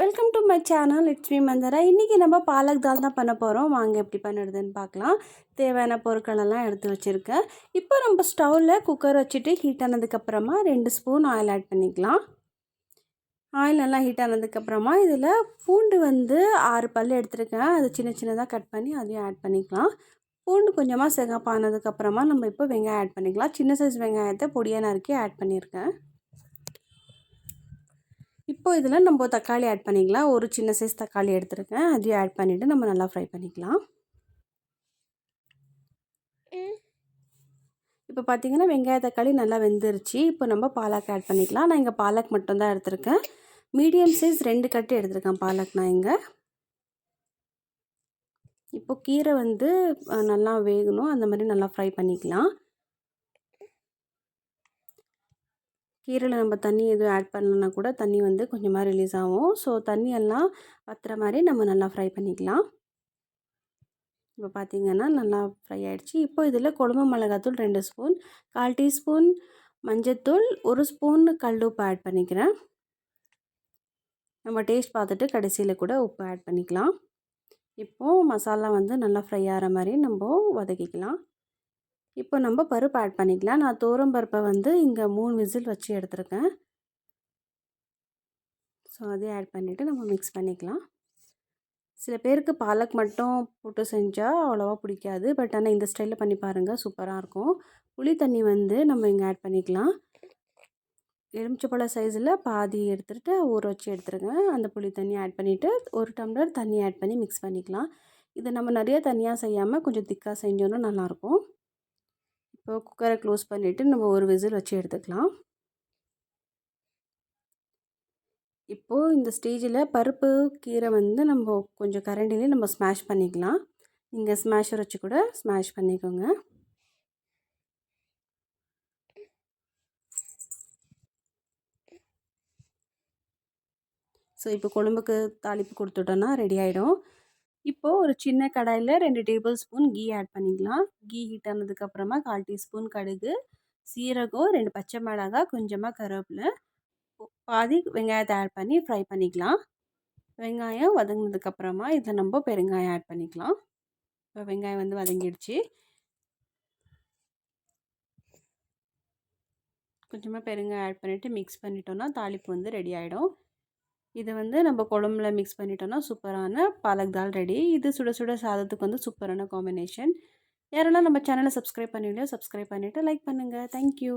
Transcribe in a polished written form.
Welcome to my channel. It's me Mandara. இன்றைக்கி நம்ம பாலக் தால் தான் பண்ண போகிறோம். வாங்க எப்படி பண்ணுறதுன்னு பார்க்கலாம். தேவையான பொருட்களெல்லாம் எடுத்து வச்சுருக்கேன். இப்போ நம்ம ஸ்டவ்வில் குக்கர் வச்சுட்டு ஹீட் ஆனதுக்கப்புறமா 2 ஸ்பூன் ஆயில் ஆட் பண்ணிக்கலாம். ஆயில் நல்லா ஹீட் ஆனதுக்கப்புறமா இதில் பூண்டு 6 பல் எடுத்துருக்கேன். அது சின்ன சின்னதாக கட் பண்ணி அதையும் ஆட் பண்ணிக்கலாம். பூண்டு கொஞ்சமாக சிகப்பானதுக்கப்புறமா நம்ம இப்போ வெங்காயம் ஆட் பண்ணிக்கலாம். சின்ன சைஸ் வெங்காயத்தை பொடியாக நறுக்கி ஆட் பண்ணியிருக்கேன். இப்போ இதில் நம்ம தக்காளி ஆட் பண்ணிக்கலாம். ஒரு சின்ன சைஸ் தக்காளி எடுத்துருக்கேன். அதையும் ஆட் பண்ணிவிட்டு நம்ம நல்லா ஃப்ரை பண்ணிக்கலாம். இப்போ பார்த்திங்கன்னா வெங்காய தக்காளி நல்லா வெந்துருச்சு. இப்போ நம்ம பாலக் ஆட் பண்ணிக்கலாம். நான் இங்கே பாலக் மட்டும்தான் எடுத்திருக்கேன். மீடியம் சைஸ் 2 கட்டு எடுத்திருக்கேன் பாலக் நான் இங்கே. இப்போ கீரை நல்லா வேகணும். அந்த மாதிரி நல்லா ஃப்ரை பண்ணிக்கலாம். கீரையில் நம்ம தண்ணி எதுவும் ஆட் பண்ணலன்னா கூட தண்ணி கொஞ்சமாக ரிலீஸ் ஆகும். ஸோ தண்ணியெல்லாம் வற்றுற மாதிரி நம்ம நல்லா ஃப்ரை பண்ணிக்கலாம். இப்போ பார்த்திங்கன்னா நல்லா ஃப்ரை ஆகிடுச்சு. இப்போ இதில் குழம்பு மிளகாத்தூள் 2 ஸ்பூன், 1/4 டீஸ்பூன் மஞ்சத்தூள், 1 ஸ்பூன் கல் உப்பு ஆட் பண்ணிக்கிறேன். நம்ம டேஸ்ட் பார்த்துட்டு கடைசியில் கூட உப்பு ஆட் பண்ணிக்கலாம். இப்போது மசாலா நல்லா ஃப்ரை ஆகிற மாதிரி நம்ம வதக்கிக்கலாம். இப்போ நம்ம பருப்பு ஆட் பண்ணிக்கலாம். நான் துவரம் பருப்பை இங்கே 3 விசில் வச்சு எடுத்துருக்கேன். ஸோ அதையும் ஆட் பண்ணிவிட்டு நம்ம மிக்ஸ் பண்ணிக்கலாம். சில பேருக்கு பாலக் மட்டும் போட்டு செஞ்சால் அவ்வளோவா பிடிக்காது. பட் ஆனால் இந்த ஸ்டைலில் பண்ணி பாருங்கள், சூப்பராக இருக்கும். புளி தண்ணி நம்ம இங்கே ஆட் பண்ணிக்கலாம். எலுமிச்சப்பழ சைஸில் பாதி எடுத்துகிட்டு ஊற வச்சு எடுத்துருங்க. அந்த புளி தண்ணி ஆட் பண்ணிவிட்டு 1 டம்ளர் தண்ணி ஆட் பண்ணி மிக்ஸ் பண்ணிக்கலாம். இதை நம்ம நிறைய தண்ணியாக செய்யாமல் கொஞ்சம் திக்காக செஞ்சோன்னா நல்லாயிருக்கும். இப்போ குக்கரை க்ளோஸ் பண்ணிவிட்டு நம்ம ஒரு விசில் வச்சு எடுத்துக்கலாம். இப்போது இந்த ஸ்டேஜில் பருப்பு கீரை நம்ம கொஞ்சம் கரண்டிலே நம்ம ஸ்மாஷ் பண்ணிக்கலாம். இங்கே ஸ்மாஷர் வச்சு கூட ஸ்மாஷ் பண்ணிக்கோங்க. ஸோ இப்போ குழம்புக்கு தாளிப்பு கொடுத்துட்டோன்னா ரெடி ஆகிடும். இப்போது ஒரு சின்ன கடாயில் 2 டேபிள் ஸ்பூன் கீ ஆட் பண்ணிக்கலாம். கீ ஹீட் ஆனதுக்கப்புறமா 1/4 டீஸ்பூன் கடுகு, சீரகம், 2 பச்சை மிளகாய், கொஞ்சமாக கருவேப்பிலை, பாதி வெங்காயத்தை ஆட் பண்ணி ஃப்ரை பண்ணிக்கலாம். வெங்காயம் வதங்கினதுக்கப்புறமா இதில் நம்ம பெருங்காயம் ஆட் பண்ணிக்கலாம். இப்போ வெங்காயம் வதங்கிடுச்சு. கொஞ்சமாக பெருங்காயம் ஆட் பண்ணிவிட்டு மிக்ஸ் பண்ணிட்டோன்னா தாளிப்பு ரெடி ஆகிடும். இது நம்ம குழம்புல மிக்ஸ் பண்ணிட்டோன்னா சூப்பரான பாலக் தால் ரெடி. இது சுட சுட சாதத்துக்கு சூப்பரான காம்பினேஷன். யாரெல்லாம் நம்ம சேனலை சப்ஸ்கிரைப் பண்ணிவிட்டு லைக் பண்ணுங்கள். தேங்க்யூ.